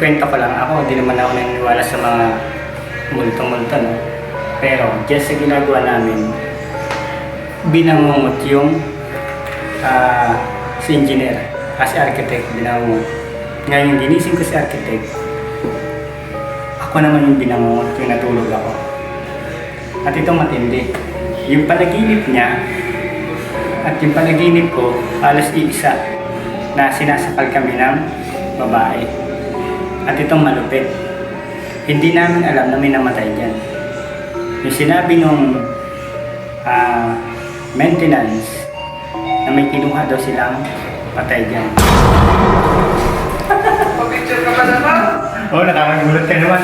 Ikwento ko lang ako, hindi naman ako naniniwala sa mga multo-multo, no? Pero, just sa ginagawa namin, binangungot yung si engineer, kasi architect, binangungot. Ngayon, ginising ko si architect, ako naman yung binangungot, yung natulog ako. At ito matindi. Yung panaginip niya, at yung panaginip ko, alas iisa, na sinasakal kami ng babae. At itong malupit. Hindi namin alam na may namatay dyan. Yung sinabi nung maintenance na may kinuha daw silang patay dyan. Pag-picture ka pa naman? Oo, nakakagulat ka naman.